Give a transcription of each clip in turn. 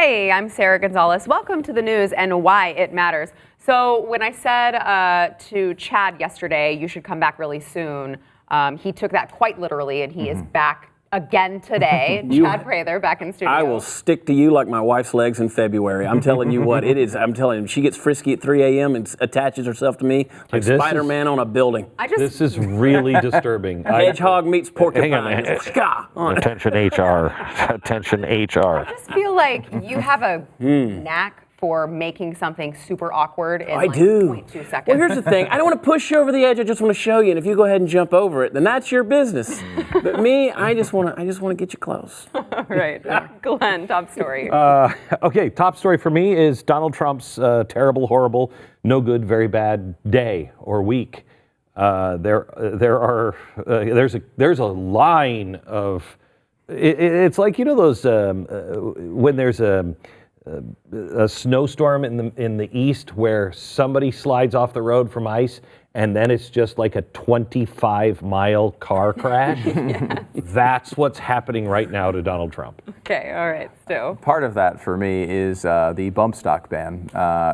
Hey, I'm Sara Gonzales. Welcome to the news and why it matters. So when I said to Chad yesterday, you should come back really soon, he took that quite literally, and he is back again today. Chad Prather back in studio. I will stick to you like my wife's legs in February. I'm telling you what, it is. I'm telling you, she gets frisky at 3 a.m. and attaches herself to me like Spider-Man on a building. This is really disturbing. Hedgehog meets porcupine. Hang on. Attention HR. Attention HR. I just feel like you have a knack for making something super awkward in like 0.2 seconds. Well, here's the thing. I don't want to push you over the edge. I just want to show you. And if you go ahead and jump over it, then that's your business. But me, I just want to get you close. All right. Glenn, top story. Okay, top story for me is Donald Trump's terrible, horrible, no good, very bad day or week. There's a line of it's like, you know, those when there's a snowstorm in the east where somebody slides off the road from ice and then it's just like a 25-mile car crash. Yes. That's what's happening right now to Donald Trump. Okay, all right, Stu. Part of that for me is the bump stock ban.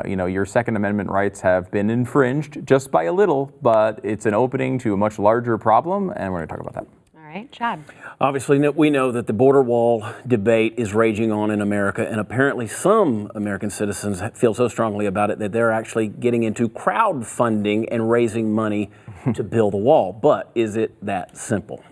Your Second Amendment rights have been infringed just by a little, but it's an opening to a much larger problem, and we're going to talk about that. All right, Chad. Obviously, we know that the border wall debate is raging on in America, and apparently some American citizens feel so strongly about it that they're actually getting into crowdfunding and raising money to build a wall. But is it that simple?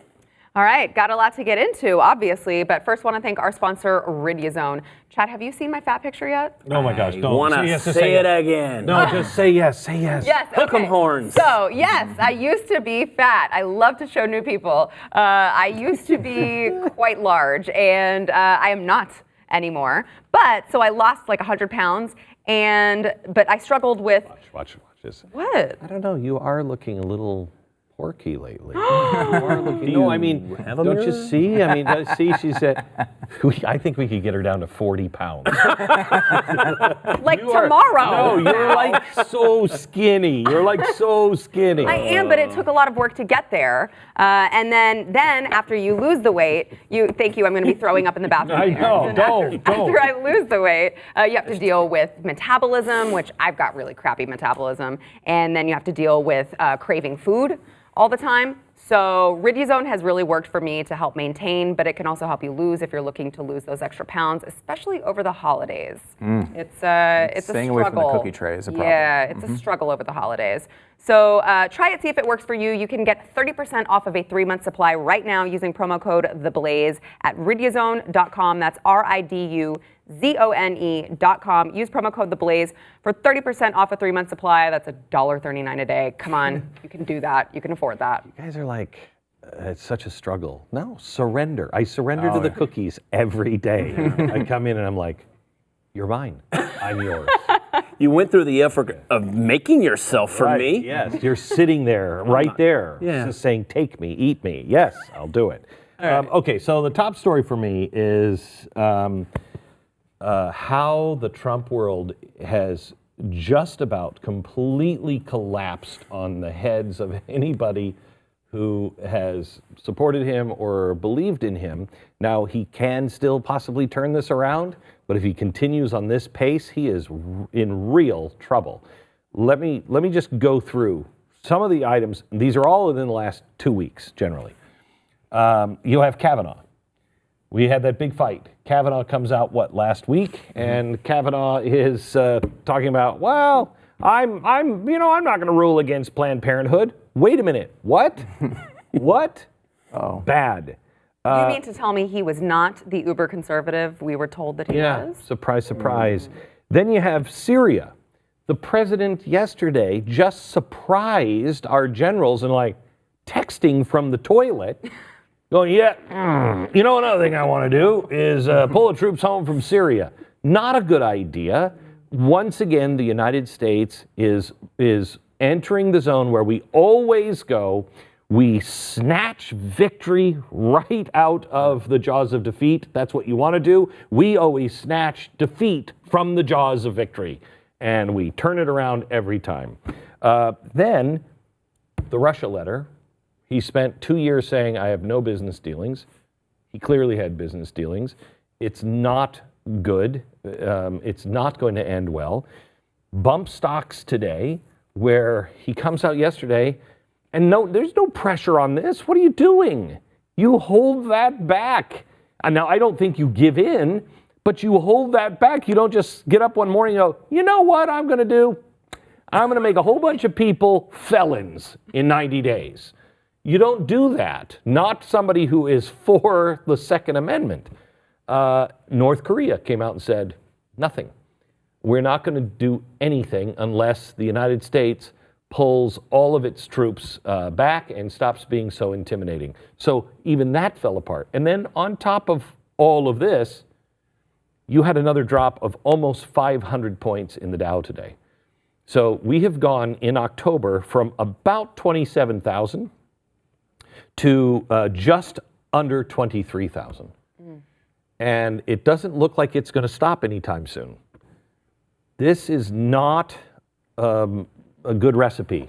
All right, got a lot to get into, obviously, but first want to thank our sponsor, Iridiazone. Chad, have you seen my fat picture yet? Oh my gosh, don't. Want to say it again. No, just say yes, say yes. Yes, Hook 'em horns. So, yes, I used to be fat. I love to show new people. I used to be quite large, and I am not anymore. But, so I lost like 100 pounds, but I struggled with... Watch this. What? I don't know, you are looking a little... porky lately. No, I mean, don't you see? I mean, she said, I think we could get her down to 40 pounds. Like tomorrow. No, you're like so skinny. You're like so skinny. I am, but it took a lot of work to get there. And then after you lose the weight, I'm going to be throwing up in the bathroom. I know, don't. After I lose the weight, you have to deal with metabolism, which I've got really crappy metabolism. And then you have to deal with craving food all the time. So Iridiazone has really worked for me to help maintain, but it can also help you lose if you're looking to lose those extra pounds, especially over the holidays. It's a struggle. Staying away from the cookie tray is a problem. Yeah, it's a struggle over the holidays. So try it, see if it works for you. You can get 30% off of a 3-month supply right now using promo code THEBLAZE at Iridiazone.com. That's RIDUZONE.com. Use promo code THEBLAZE for 30% off a 3-month supply. That's $1.39 a day. Come on, you can do that. You can afford that. You guys are like, it's such a struggle. No, surrender. I surrender to the cookies every day. I come in and I'm like, you're mine. I'm yours. You went through the effort of making yourself for me. Yes, you're sitting there, right there, just saying, take me, eat me. Yes, I'll do it. Okay, so the top story for me is how the Trump world has just about completely collapsed on the heads of anybody who has supported him or believed in him. Now, he can still possibly turn this around, but if he continues on this pace, he is in real trouble. Let me just go through some of the items. These are all within the last 2 weeks, generally. You have Kavanaugh. We had that big fight. Kavanaugh comes out, last week? And Kavanaugh is talking about, well, I'm not going to rule against Planned Parenthood. Wait a minute. What? What? Oh. Bad. You mean to tell me he was not the uber conservative we were told that he was? Surprise, surprise. Then you have Syria. The president yesterday just surprised our generals and texting from the toilet, going, another thing I want to do is pull the troops home from Syria. Not a good idea. Once again, the United States is entering the zone where we always go. We snatch victory right out of the jaws of defeat. That's what you want to do. We always snatch defeat from the jaws of victory. And we turn it around every time. Then, the Russia letter. He spent 2 years saying, I have no business dealings. He clearly had business dealings. It's not good. It's not going to end well. Bump stocks today, where he comes out yesterday, and there's no pressure on this. What are you doing? You hold that back. And now, I don't think you give in, but you hold that back. You don't just get up one morning and go, you know what I'm going to do? I'm going to make a whole bunch of people felons in 90 days. You don't do that. Not somebody who is for the Second Amendment. North Korea came out and said, nothing. We're not going to do anything unless the United States pulls all of its troops back and stops being so intimidating. So even that fell apart. And then on top of all of this, you had another drop of almost 500 points in the Dow today. So we have gone in October from about 27,000 to just under 23,000. And it doesn't look like it's going to stop anytime soon. This is not a good recipe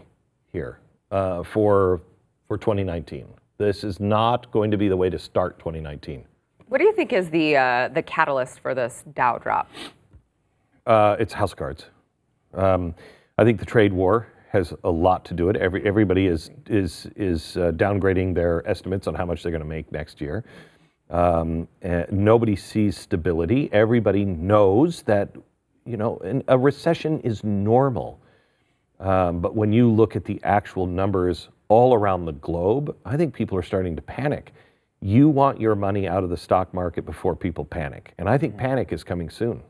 here for 2019. This is not going to be the way to start 2019. What do you think is the catalyst for this Dow drop? It's house cards. I think the trade war has a lot to do with it. Everybody is downgrading their estimates on how much they're going to make next year. Nobody sees stability. Everybody knows that, a recession is normal. But when you look at the actual numbers all around the globe, I think people are starting to panic. You want your money out of the stock market before people panic. And I think panic is coming soon.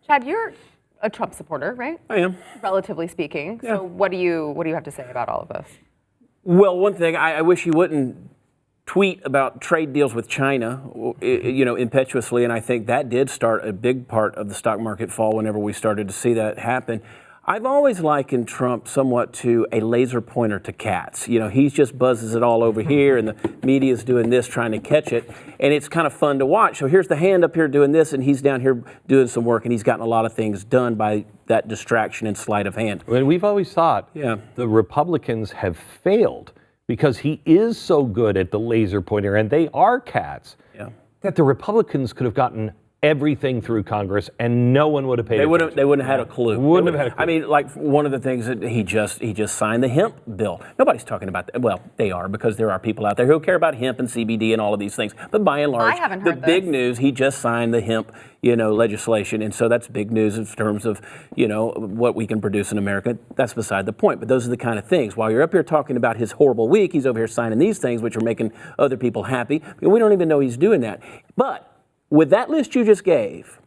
Chad, you're a Trump supporter, right? I am. Relatively speaking. Yeah. So what do you have to say about all of this? Well, one thing, I wish he wouldn't tweet about trade deals with China, impetuously, and I think that did start a big part of the stock market fall whenever we started to see that happen. I've always likened Trump somewhat to a laser pointer to cats. He just buzzes it all over here, and the media's doing this, trying to catch it, and it's kind of fun to watch. So here's the hand up here doing this, and he's down here doing some work, and he's gotten a lot of things done by that distraction and sleight of hand. And we've always thought the Republicans have failed because he is so good at the laser pointer, and they are cats, that the Republicans could have gotten everything through Congress, and no one would have paid attention. They wouldn't have had a clue. Wouldn't have had a clue. I mean, like one of the things that he just signed the hemp bill. Nobody's talking about that. Well, they are, because there are people out there who care about hemp and CBD and all of these things. But by and large, I haven't the heard big this. news, he just signed the hemp, legislation, and so that's big news in terms of, what we can produce in America. That's beside the point. But those are the kind of things. While you're up here talking about his horrible week, he's over here signing these things, which are making other people happy. And we don't even know he's doing that. But with that list you just gave,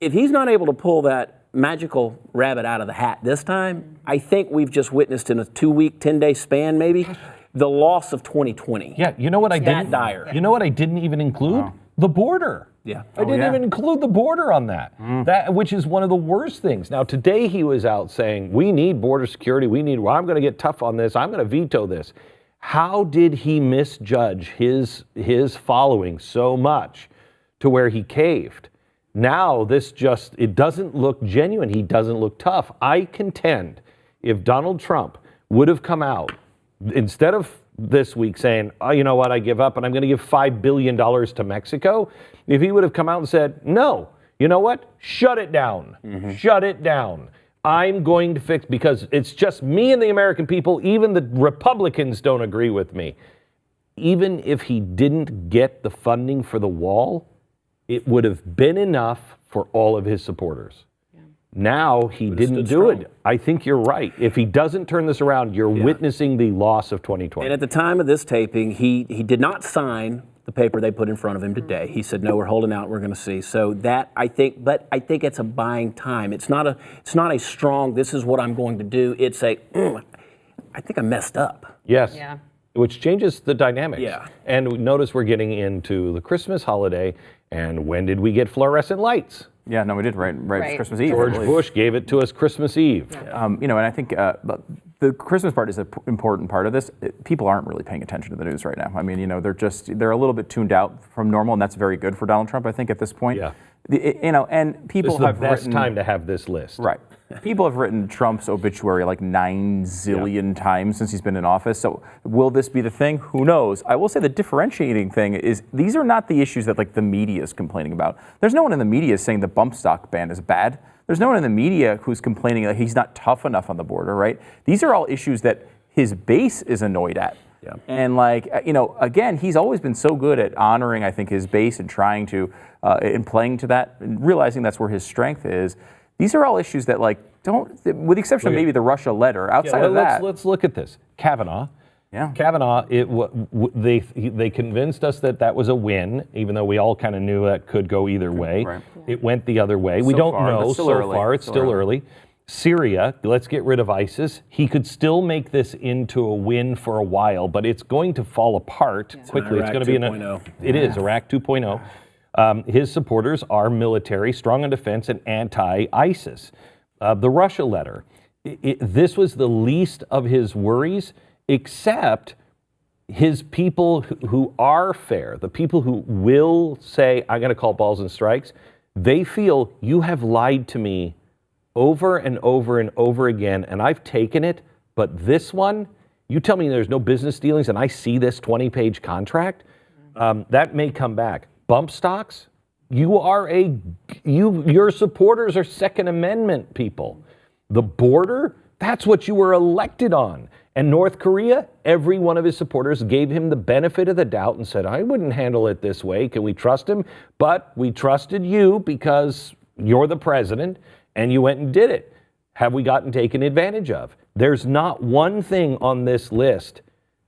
if he's not able to pull that magical rabbit out of the hat this time, I think we've just witnessed in a 2-week, 10-day span maybe, the loss of 2020. Yeah, you know what I didn't? Dire. You know what I didn't even include? The border. Yeah. I didn't even include the border on that. That, which is one of the worst things. Now today he was out saying, we need border security. I'm going to get tough on this. I'm going to veto this. How did he misjudge his following so much to where he caved? Now it doesn't look genuine. He doesn't look tough. I contend if Donald Trump would have come out instead of this week saying, oh, you know what, I give up and I'm going to give $5 billion to Mexico, if he would have come out and said, no, you know what, shut it down, shut it down. I'm going to fix, because it's just me and the American people, even the Republicans don't agree with me. Even if he didn't get the funding for the wall, it would have been enough for all of his supporters. Now he didn't do it. I think you're right. If he doesn't turn this around, you're witnessing the loss of 2020. And at the time of this taping, he did not sign the paper they put in front of him today. He said, no, we're holding out, we're going to see. So that, I think it's a buying time. It's not a strong, this is what I'm going to do. It's I think I messed up. Yes. Yeah. Which changes the dynamics. Yeah. And notice we're getting into the Christmas holiday, and when did we get fluorescent lights? Yeah, no, we did right. Christmas Eve. George Bush gave it to us Christmas Eve. And I think the Christmas part is an important part of this. People aren't really paying attention to the news right now. I mean, they're a little bit tuned out from normal, and that's very good for Donald Trump, I think, at this point. Yeah. And people This is have the best written, time to have this list. Right. people have written Trump's obituary like 9 zillion times since he's been in office. So will this be the thing? Who knows? I will say the differentiating thing is these are not the issues that like the media is complaining about. There's no one in the media saying the bump stock ban is bad. There's no one in the media who's complaining that he's not tough enough on the border, right? These are all issues that his base is annoyed at. Yeah. And like, again, he's always been so good at honoring, I think, his base and trying to, and playing to that, and realizing that's where his strength is. These are all issues that like with the exception of maybe the Russia letter, outside of that. Let's look at this. Kavanaugh. Yeah. Kavanaugh, they convinced us that was a win, even though we all kind of knew that could go either way. Right. It went the other way. We don't know so far. It's still early. Syria, let's get rid of ISIS. He could still make this into a win for a while, but it's going to fall apart quickly. It's going to be it is Iraq 2.0. His supporters are military, strong on defense, and anti-ISIS. The Russia letter, this was the least of his worries, except his people who are fair, the people who will say, I'm going to call balls and strikes, they feel you have lied to me over and over and over again, and I've taken it, but this one, you tell me there's no business dealings and I see this 20-page contract, that may come back. Bump stocks, your supporters are Second Amendment people. The border, that's what you were elected on. And North Korea, every one of his supporters gave him the benefit of the doubt and said, I wouldn't handle it this way. Can we trust him? But we trusted you because you're the president and you went and did it. Have we gotten taken advantage of? There's not one thing on this list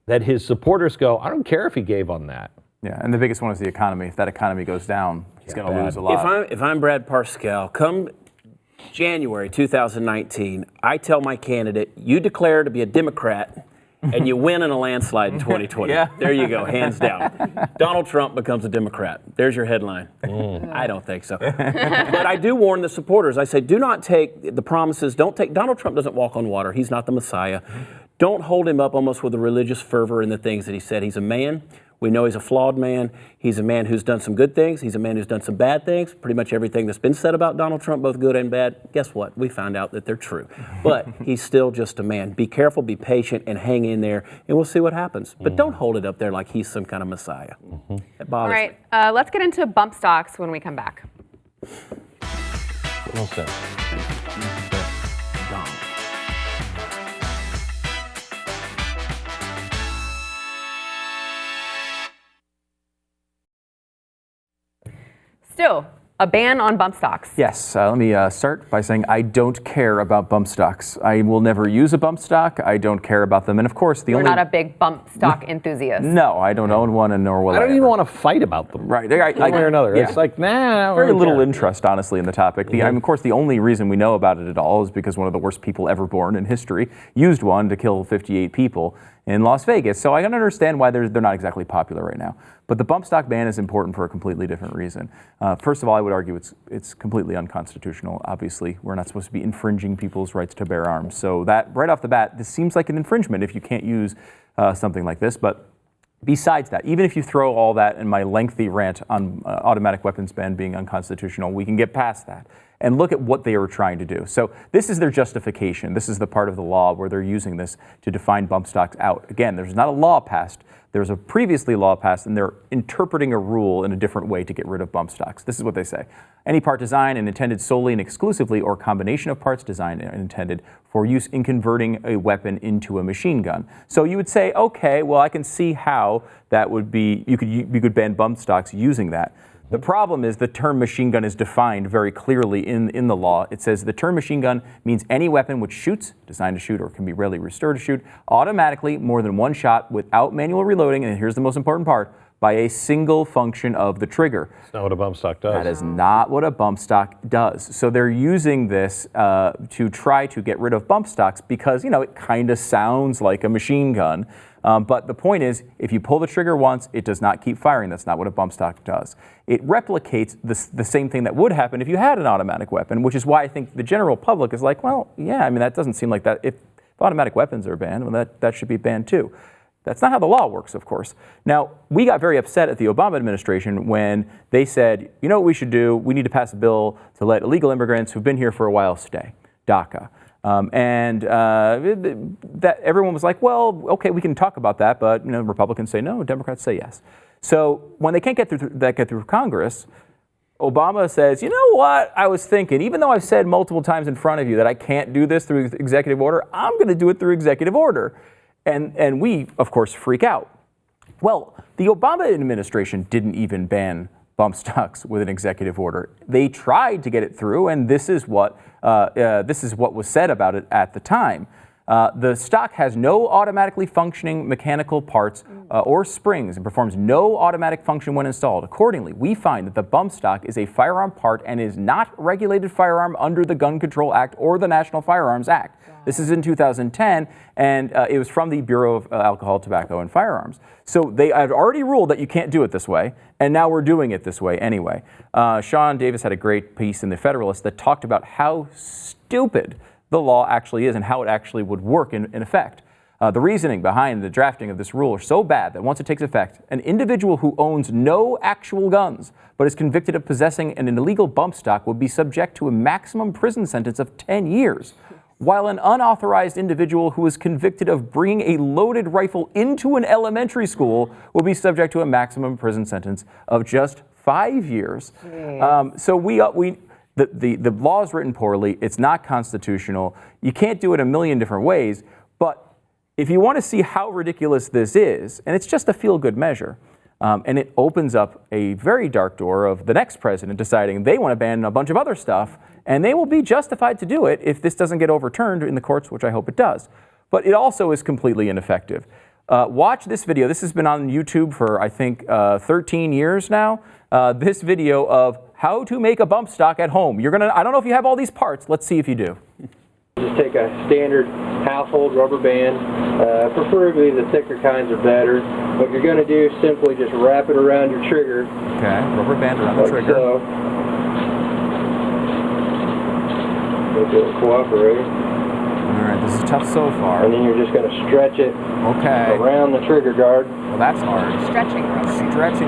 that his supporters go, I don't care if he gave on that. Yeah, and the biggest one is the economy. If that economy goes down, he's going to lose a lot. If I'm Brad Parscale, come January 2019, I tell my candidate, you declare to be a Democrat and you win in a landslide in 2020. Yeah. There you go, hands down. Donald Trump becomes a Democrat. There's your headline. I don't think so. But I do warn the supporters. I say, do not take the promises. Donald Trump doesn't walk on water. He's not the Messiah. Don't hold him up almost with a religious fervor in the things that he said. He's a man. We know he's a flawed man. He's a man who's done some good things. He's a man who's done some bad things. Pretty much everything that's been said about Donald Trump, both good and bad, guess what? We found out that they're true. But he's still just a man. Be careful, be patient, and hang in there, and we'll see what happens. But don't hold it up there like he's some kind of Messiah. It bothers me. All right, let's get into bump stocks when we come back. Well said. Still, a ban on bump stocks. Yes, let me start by saying I don't care about bump stocks. I will never use a bump stock. I don't care about them. And of course, You're not a big bump stock enthusiast. No, I don't own one, and nor will I. I don't even want to fight about them. Right. One way or another. Yeah. It's like, nah. Very little interest, honestly, in the topic. Of course, the only reason we know about it at all is because one of the worst people ever born in history used one to kill 58 people in Las Vegas. So I can understand why they're not exactly popular right now. But the bump stock ban is important for a completely different reason. First of all, I would argue it's completely unconstitutional. Obviously, we're not supposed to be infringing people's rights to bear arms. So that, right off the bat, this seems like an infringement if you can't use something like this. But besides that, even if you throw all that in my lengthy rant on automatic weapons ban being unconstitutional, we can get past that and look at what they were trying to do. So this is their justification. This is the part of the law where they're using this to define bump stocks out. Again, there's not a law passed. There's a previously law passed, and they're interpreting a rule in a different way to get rid of bump stocks. This is what they say. Any part designed and intended solely and exclusively or combination of parts designed and intended for use in converting a weapon into a machine gun. So you would say, okay, well, I can see how that would be, you could ban bump stocks using that. The problem is the term machine gun is defined very clearly in the law. It says the term machine gun means any weapon which shoots, designed to shoot or can be readily restored to shoot, automatically more than one shot without manual reloading, and here's the most important part, by a single function of the trigger. That's not what a bump stock does. That is not what a bump stock does. So they're using this to try to get rid of bump stocks because, it kind of sounds like a machine gun. But the point is, if you pull the trigger once, it does not keep firing. That's not what a bump stock does. It replicates the same thing that would happen if you had an automatic weapon, which is why I think the general public is like, well, yeah, that doesn't seem like that. If automatic weapons are banned, well, that should be banned too. That's not how the law works, of course. Now, we got very upset at the Obama administration when they said, you know what we should do? We need to pass a bill to let illegal immigrants who've been here for a while stay. DACA. That everyone was like, well, okay, we can talk about that, but Republicans say no, Democrats say yes. So when they can't get through Congress, Obama says, you know what, I was thinking, even though I've said multiple times in front of you that I can't do this through executive order, I'm going to do it through executive order. And we, of course, freak out. Well, the Obama administration didn't even ban bump stocks with an executive order. They tried to get it through, and this is what was said about it at the time. The stock has no automatically functioning mechanical parts or springs and performs no automatic function when installed. Accordingly, we find that the bump stock is a firearm part and is not regulated firearm under the Gun Control Act or the National Firearms Act. This is in 2010, and it was from the Bureau of Alcohol, Tobacco, and Firearms. So they have already ruled that you can't do it this way, and now we're doing it this way anyway. Sean Davis had a great piece in The Federalist that talked about how stupid the law actually is and how it actually would work in effect. The reasoning behind the drafting of this rule is so bad that once it takes effect, an individual who owns no actual guns but is convicted of possessing an illegal bump stock would be subject to a maximum prison sentence of 10 years. While an unauthorized individual who is convicted of bringing a loaded rifle into an elementary school will be subject to a maximum prison sentence of just 5 years. So the law is written poorly. It's not constitutional. You can't do it a million different ways. But if you want to see how ridiculous this is, and it's just a feel-good measure, and it opens up a very dark door of the next president deciding they want to ban a bunch of other stuff, and they will be justified to do it if this doesn't get overturned in the courts, which I hope it does. But it also is completely ineffective. Watch this video. This has been on YouTube for, I think, 13 years now. This video of how to make a bump stock at home. I don't know if you have all these parts. Let's see if you do. Just take a standard household rubber band. Preferably the thicker kinds are better. What you're going to do is simply just wrap it around your trigger. Okay, rubber band around the trigger. So. Make it cooperate. All right, this is tough so far. And then you're just going to stretch it around the trigger guard. Well, that's hard. Stretching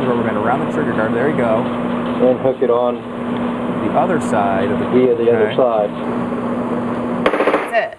the rubber band around the trigger guard. There you go. And hook it on the other side of the other side. That's it.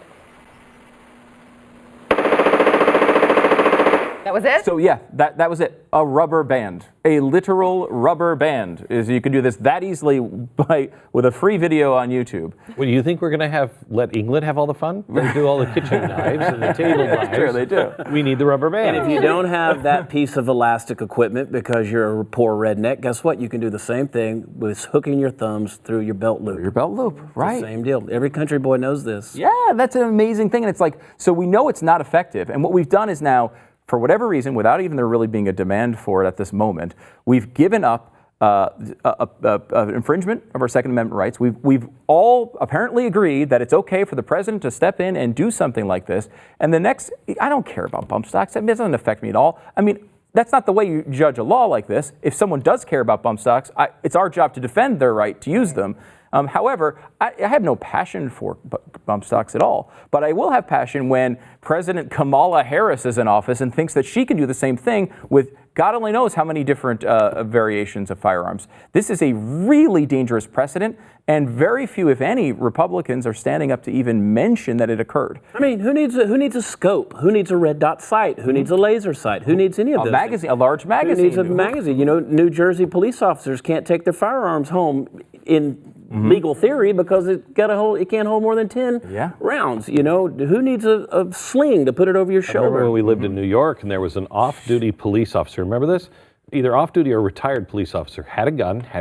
That was it? So yeah, that was it. A rubber band. A literal rubber band. You can do this that easily with a free video on YouTube. Well, do you think we're going to let England have all the fun? They do all the kitchen knives and the table knives. Sure, they do. We need the rubber band. And if you don't have that piece of elastic equipment because you're a poor redneck, guess what? You can do the same thing with hooking your thumbs through your belt loop. Your belt loop, right? The same deal. Every country boy knows this. Yeah, that's an amazing thing. And it's like, so we know it's not effective. And what we've done is now, for whatever reason, without even there really being a demand for it at this moment, we've given up infringement of our Second Amendment rights. We've all apparently agreed that it's okay for the president to step in and do something like this. And the next, I don't care about bump stocks. It doesn't affect me at all. I mean, that's not the way you judge a law like this. If someone does care about bump stocks, it's our job to defend their right to use them. However, I have no passion for bump stocks at all, but I will have passion when President Kamala Harris is in office and thinks that she can do the same thing with God only knows how many different variations of firearms. This is a really dangerous precedent, and very few, if any, Republicans are standing up to even mention that it occurred. I mean, who needs a scope? Who needs a red dot sight? Who needs a laser sight? Who needs any of those? A large magazine. Who needs a magazine? You know, New Jersey police officers can't take their firearms home in legal theory because it can't hold more than 10 rounds. You know, who needs a sling to put it over your shoulder? I remember when we lived in New York and there was an off-duty police officer. Remember this? Either off-duty or retired police officer had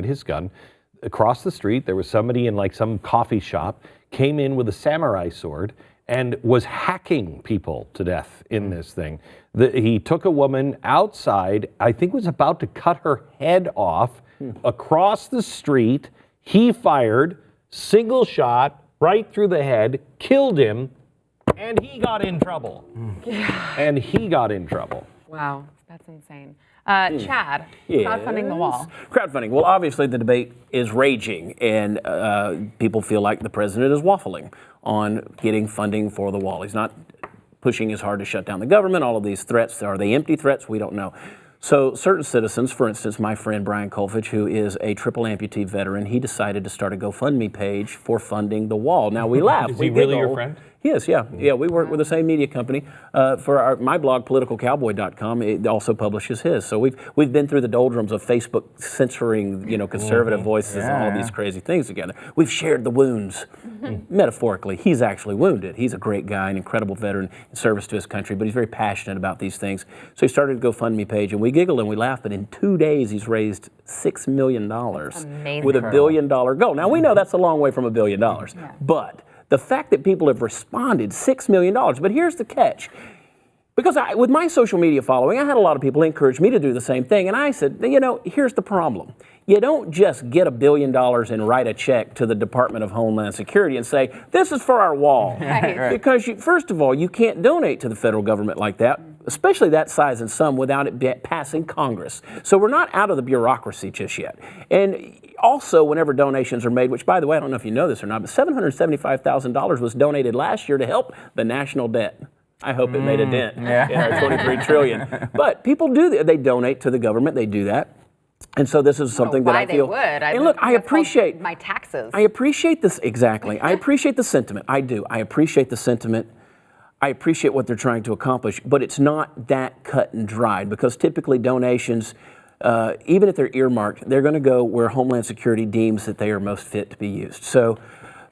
his gun. Across the street, there was somebody in like some coffee shop, came in with a samurai sword and was hacking people to death in this thing. He took a woman outside, I think was about to cut her head off across the street. He fired, single shot, right through the head, killed him, and he got in trouble. And he got in trouble. Wow, that's insane. Chad, crowdfunding the wall. Crowdfunding. Well, obviously the debate is raging, and people feel like the president is waffling on getting funding for the wall. He's not pushing as hard to shut down the government. All of these threats, are they empty threats? We don't know. So certain citizens, for instance, my friend Brian Kolfich, who is a triple amputee veteran, he decided to start a GoFundMe page for funding the wall. Now we laugh. Is he really your friend? He is, yeah. Yeah, we work with the same media company. For my blog, politicalcowboy.com, it also publishes his. So we've been through the doldrums of Facebook censoring, conservative voices and all these crazy things together. We've shared the wounds. Metaphorically, he's actually wounded. He's a great guy, an incredible veteran in service to his country, but he's very passionate about these things. So he started a GoFundMe page, and we giggle and we laugh, but in 2 days he's raised $6 million with $1 billion goal. Now we know that's a long way from $1 billion, but the fact that people have responded, $6 million. But here's the catch. Because with my social media following, I had a lot of people encourage me to do the same thing. And I said, here's the problem. You don't just get $1 billion and write a check to the Department of Homeland Security and say, this is for our wall. Right. Because first of all, you can't donate to the federal government like that, especially that size and sum, without it passing Congress. So we're not out of the bureaucracy just yet. And also, whenever donations are made, which by the way, I don't know if you know this or not, but $775,000 was donated last year to help the national debt. I hope it made a dent in our $23 trillion. But people do, they donate to the government, they do that. And so this is something that I feel. Why they would. And look, I appreciate my taxes. I appreciate this, exactly. I appreciate the sentiment. I do. I appreciate the sentiment. I appreciate what they're trying to accomplish, but it's not that cut and dried, because typically donations, even if they're earmarked, they're going to go where Homeland Security deems that they are most fit to be used. So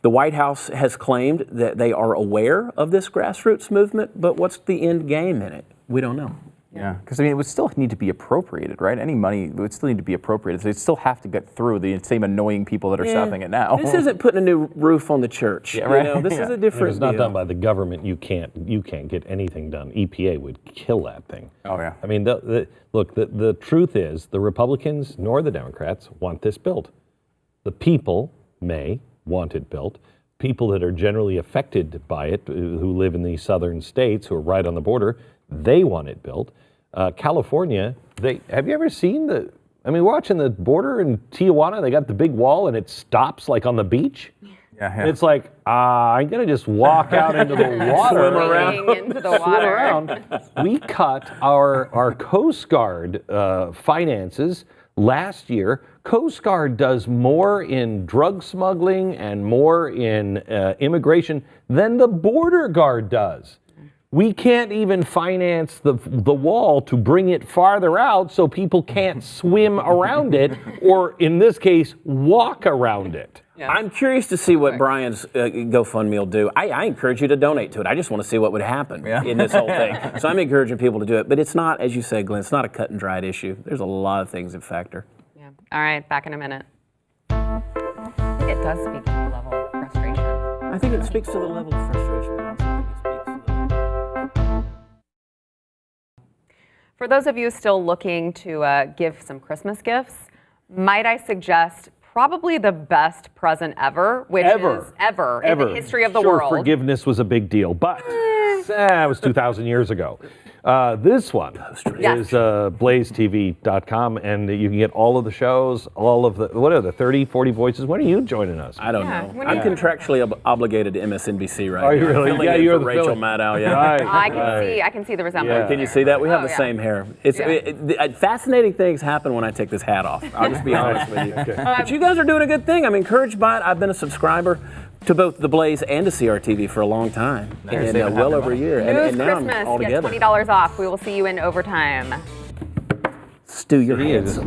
the White House has claimed that they are aware of this grassroots movement, but what's the end game in it? We don't know. Yeah, because it would still need to be appropriated, right? Any money would still need to be appropriated. So they'd still have to get through the same annoying people that are stopping it now. This isn't putting a new roof on the church. Yeah, right. This is a different If it's not deal. done by the government, you can't get anything done. EPA would kill that thing. Oh, yeah. I mean, look, the truth is the Republicans nor the Democrats want this built. The people may want it built. People that are generally affected by it, who live in the southern states, who are right on the border, they want it built. California, have you ever seen watching the border in Tijuana, they got the big wall and it stops like on the beach. Yeah. And it's like, I'm going to just walk out into the water. Swim around. Into the water. Around. We cut our Coast Guard finances last year. Coast Guard does more in drug smuggling and more in immigration than the Border Guard does. We can't even finance the wall to bring it farther out so people can't swim around it, or in this case, walk around it. Yeah. I'm curious to see what Brian's GoFundMe will do. I encourage you to donate to it. I just want to see what would happen in this whole thing. So I'm encouraging people to do it. But it's not, as you said, Glenn, it's not a cut and dried issue. There's a lot of things that factor. Yeah. All right, back in a minute. It does speak to the level of frustration. I think it speaks to the level of frustration, but I also think it speaks to For those of you still looking to give some Christmas gifts, might I suggest probably the best present ever, which is ever in the history of the world. Forgiveness was a big deal, but it was 2,000 years ago. This one is BlazeTV.com, and you can get all of the shows, all of the, what are the 30, 40 voices? When are you joining us? I don't know. I'm contractually obligated to MSNBC right now. Are you really? Filling in you're for the Rachel Philly. Maddow. Yeah. Right. I can see the resemblance. Can you see that? We have the yeah. same hair. It's fascinating things happen when I take this hat off. I'll just be honest with you. But you guys are doing a good thing. I'm encouraged by it. I've been a subscriber to both the Blaze and to CRTV for a long time, and well over a year. And now Christmas, I'm all get together. $20 off. We will see you in overtime. Stu, your hands.